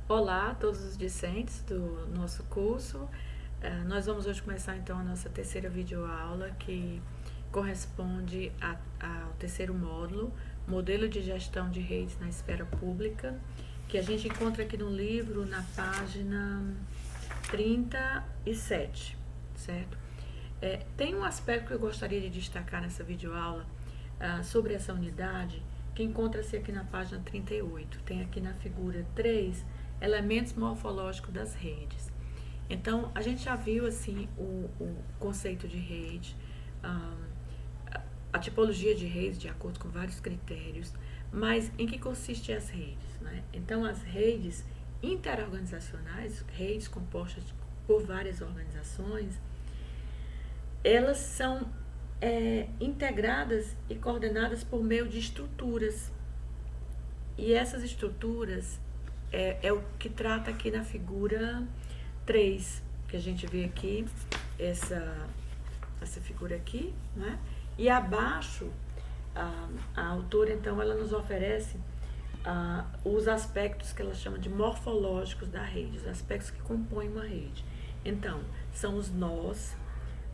Olá a todos os discentes do nosso curso. Nós vamos hoje começar então a nossa terceira videoaula, que corresponde ao terceiro módulo, Modelo de Gestão de Redes na Esfera Pública, que a gente encontra aqui no livro na página 37, certo? Tem um aspecto que eu gostaria de destacar nessa videoaula sobre essa unidade, que encontra-se aqui na página 38. Tem aqui na figura 3 elementos morfológicos das redes. Então, a gente já viu assim o conceito de rede, a tipologia de redes de acordo com vários critérios, mas em que consistem as redes, né? Então, as redes interorganizacionais, redes compostas por várias organizações, elas são integradas e coordenadas por meio de estruturas. E essas estruturas é o que trata aqui na figura 3, que a gente vê aqui, essa figura aqui, né? E abaixo, a autora, então, ela nos oferece os aspectos que ela chama de morfológicos da rede, os aspectos que compõem uma rede. Então, são os nós,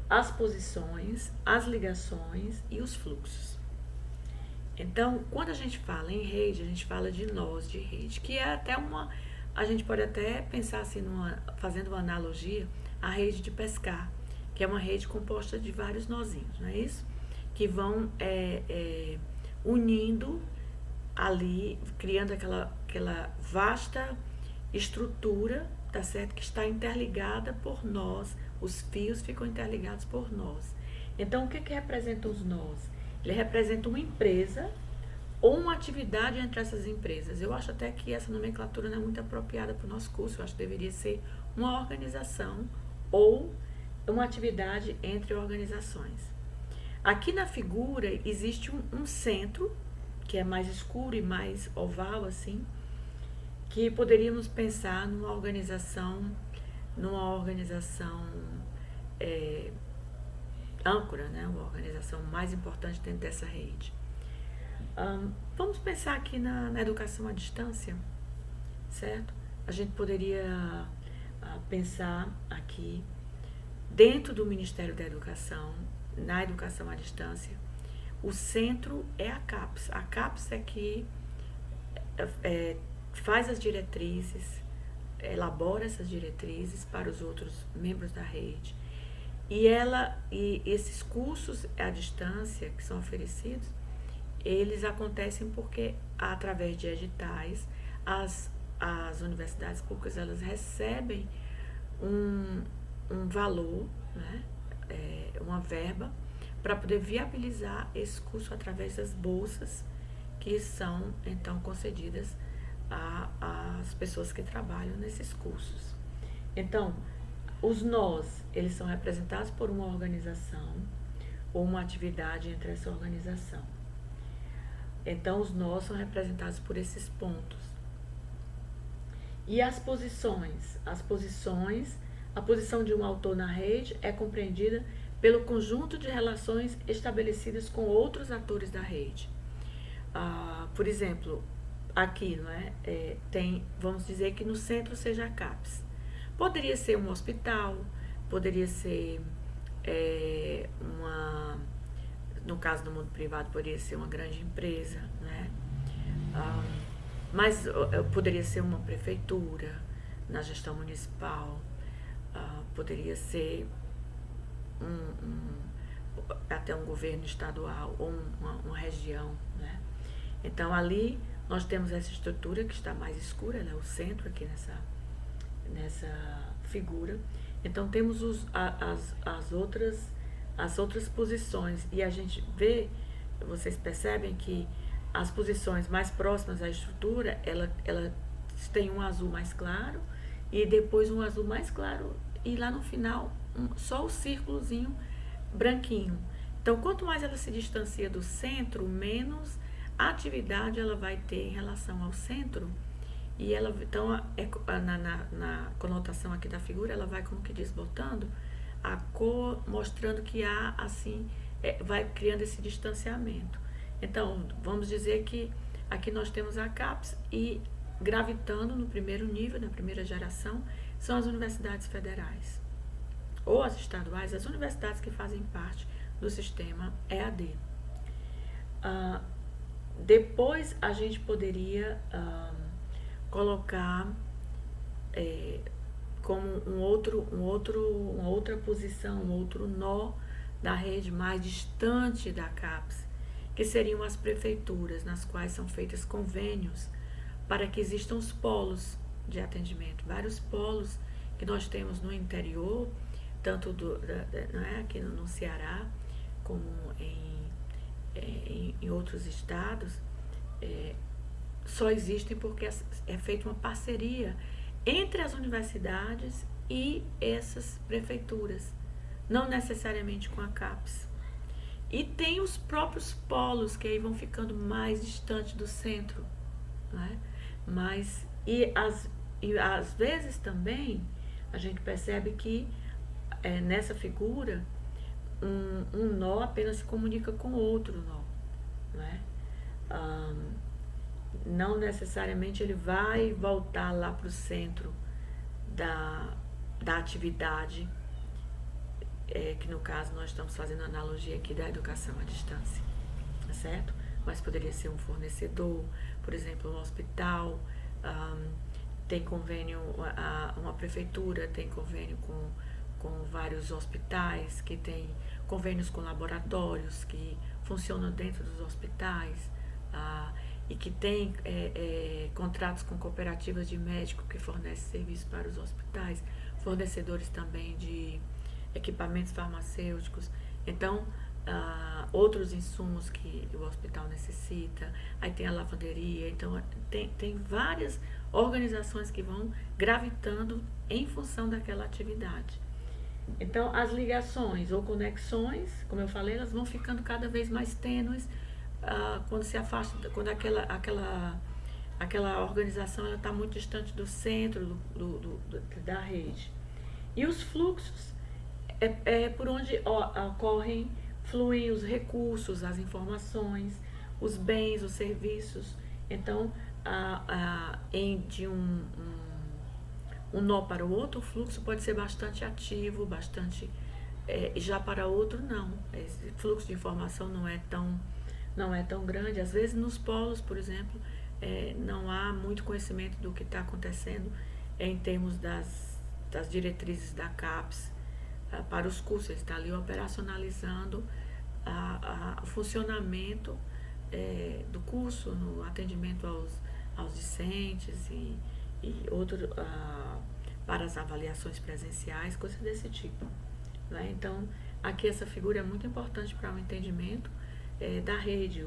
as posições, as ligações e os fluxos. Então, quando a gente fala em rede, a gente fala de nós de rede, que é até a gente pode até pensar assim, fazendo uma analogia, a rede de pescar, que é uma rede composta de vários nozinhos, não é isso? Que vão unindo ali, criando aquela vasta estrutura, tá certo? Que está interligada por nós, os fios ficam interligados por nós. Então, o que representam os nós? Ele representa uma empresa ou uma atividade entre essas empresas. Eu acho até que essa nomenclatura não é muito apropriada para o nosso curso. Eu acho que deveria ser uma organização ou uma atividade entre organizações. Aqui na figura existe um centro, que é mais escuro e mais oval, assim, que poderíamos pensar numa organização âncora, né? Uma organização mais importante dentro dessa rede. Vamos pensar aqui na educação à distância, certo? A gente poderia pensar aqui, dentro do Ministério da Educação, na educação à distância, o centro é a CAPES. A CAPES é que faz as diretrizes, elabora essas diretrizes para os outros membros da rede. E esses cursos à distância que são oferecidos, eles acontecem porque, através de editais, as universidades públicas, elas recebem um valor, né, uma verba, para poder viabilizar esse curso através das bolsas que são, então, concedidas às pessoas que trabalham nesses cursos. Então, os nós, eles são representados por uma organização ou uma atividade entre essa organização. Então, os nós são representados por esses pontos. E as posições? A posição de um autor na rede é compreendida pelo conjunto de relações estabelecidas com outros atores da rede. Por exemplo, aqui, não é? Vamos dizer que no centro seja a CAPES. Poderia ser um hospital, poderia ser no caso do mundo privado, poderia ser uma grande empresa, né? Mas poderia ser uma prefeitura, na gestão municipal, poderia ser até um governo estadual ou uma região, né? Então, ali nós temos essa estrutura que está mais escura, né? O centro aqui nessa figura. Então, temos as outras posições, e a gente vê, vocês percebem que as posições mais próximas à estrutura, ela tem um azul mais claro e depois um azul mais claro e lá no final só o círculozinho branquinho. Então, quanto mais ela se distancia do centro, menos atividade ela vai ter em relação ao centro. E ela, então, na conotação aqui da figura, ela vai, como que diz, botando a cor, mostrando que há, assim, vai criando esse distanciamento. Então, vamos dizer que aqui nós temos a CAPES e gravitando no primeiro nível, na primeira geração, são as universidades federais, ou as estaduais, as universidades que fazem parte do sistema EAD. Depois a gente poderia colocar como uma outra posição, um outro nó da rede mais distante da CAPES, que seriam as prefeituras, nas quais são feitos convênios para que existam os polos de atendimento, vários polos que nós temos no interior, tanto aqui no Ceará, como em outros estados, só existem porque é feita uma parceria entre as universidades e essas prefeituras, não necessariamente com a CAPES. E tem os próprios polos, que aí vão ficando mais distantes do centro, né? Às vezes também a gente percebe que nessa figura um nó apenas se comunica com outro nó, né? Não necessariamente ele vai voltar lá para o centro da atividade, que no caso nós estamos fazendo a analogia aqui da educação à distância, tá certo? Mas poderia ser um fornecedor, por exemplo, um hospital, tem convênio, uma prefeitura tem convênio com vários hospitais, que tem convênios com laboratórios que funcionam dentro dos hospitais, e que tem contratos com cooperativas de médicos que fornecem serviços para os hospitais, fornecedores também de equipamentos farmacêuticos. Então, outros insumos que o hospital necessita, aí tem a lavanderia, então tem várias organizações que vão gravitando em função daquela atividade. Então, as ligações ou conexões, como eu falei, elas vão ficando cada vez mais tênues quando se afasta, quando aquela organização está muito distante do centro da rede. E os fluxos por onde fluem os recursos, as informações, os bens, os serviços. Então, de um nó para o outro, o fluxo pode ser bastante ativo, já para outro não. Esse fluxo de informação não é tão grande. Às vezes nos polos, por exemplo, não há muito conhecimento do que está acontecendo em termos das diretrizes da CAPES para os cursos. Ele está ali operacionalizando o funcionamento do curso, no atendimento aos discentes e outro, para as avaliações presenciais, coisas desse tipo, né? Então, aqui essa figura é muito importante para o entendimento da rede,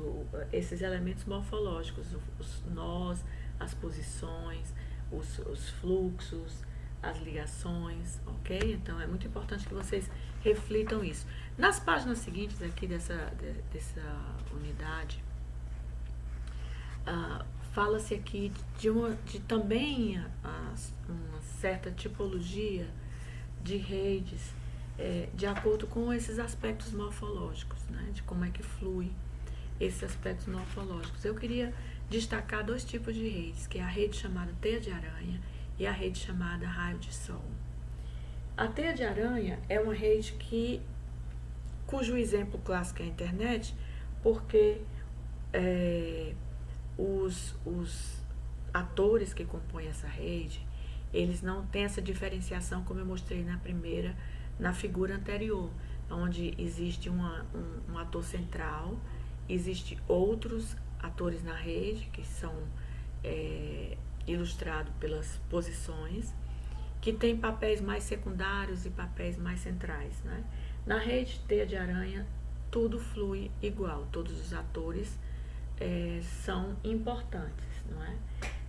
esses elementos morfológicos, os nós, as posições, os fluxos, as ligações, ok? Então, é muito importante que vocês reflitam isso. Nas páginas seguintes aqui dessa unidade, fala-se aqui de também uma certa tipologia de redes, de acordo com esses aspectos morfológicos, né? De como é que flui esses aspectos morfológicos. Eu queria destacar dois tipos de redes, que é a rede chamada teia de aranha e a rede chamada raio de sol. A teia de aranha é uma rede cujo exemplo clássico é a internet, porque os atores que compõem essa rede, eles não têm essa diferenciação como eu mostrei na figura anterior, onde existe um ator central, existe outros atores na rede, que são ilustrados pelas posições, que tem papéis mais secundários e papéis mais centrais, né? Na rede teia de aranha, tudo flui igual, todos os atores são importantes, não é?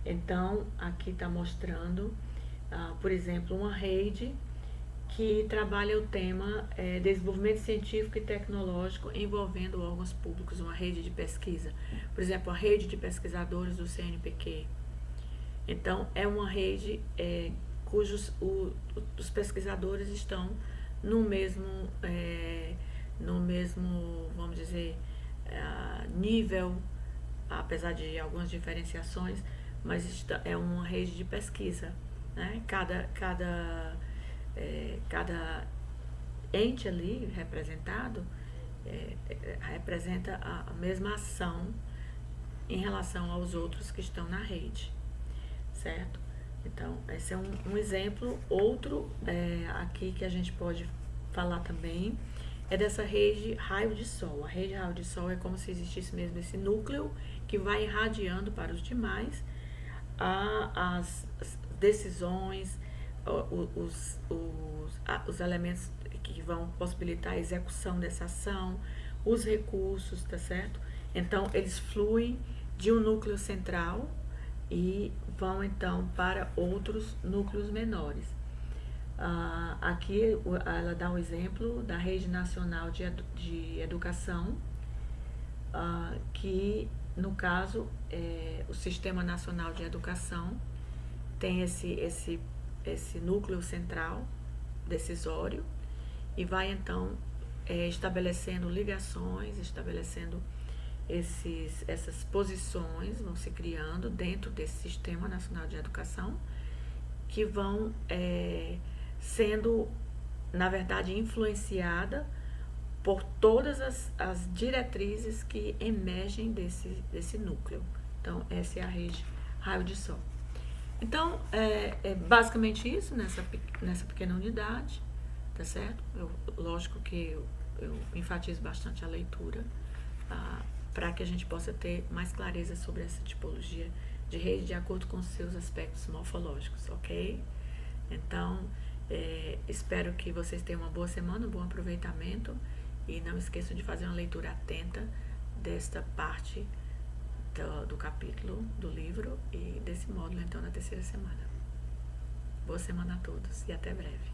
Então, aqui está mostrando, por exemplo, uma rede que trabalha o tema desenvolvimento científico e tecnológico envolvendo órgãos públicos, uma rede de pesquisa. Por exemplo, a rede de pesquisadores do CNPq. Então, é uma rede cujos os pesquisadores estão no mesmo, vamos dizer, nível, apesar de algumas diferenciações, mas é uma rede de pesquisa, né? Cada ente ali representado representa a mesma ação em relação aos outros que estão na rede, certo? Então, esse é um exemplo. Outro aqui que a gente pode falar também é dessa rede raio de sol. A rede raio de sol é como se existisse mesmo esse núcleo que vai irradiando para os demais as decisões, os elementos que vão possibilitar a execução dessa ação, os recursos, tá certo? Então, eles fluem de um núcleo central e vão então para outros núcleos menores. Aqui ela dá um exemplo da Rede Nacional de Educação, que no caso o Sistema Nacional de Educação tem esse núcleo central decisório e vai então estabelecendo ligações, estabelecendo essas posições, vão se criando dentro desse Sistema Nacional de Educação, que vão sendo, na verdade, influenciada por todas as diretrizes que emergem desse núcleo. Então, essa é a rede raio de sol. Então, é basicamente isso nessa pequena unidade, tá certo? Lógico que eu enfatizo bastante a leitura, para que a gente possa ter mais clareza sobre essa tipologia de rede de acordo com os seus aspectos morfológicos, ok? Então, espero que vocês tenham uma boa semana, um bom aproveitamento e não esqueçam de fazer uma leitura atenta desta parte do capítulo do livro e desse módulo, então, na terceira semana. Boa semana a todos e até breve.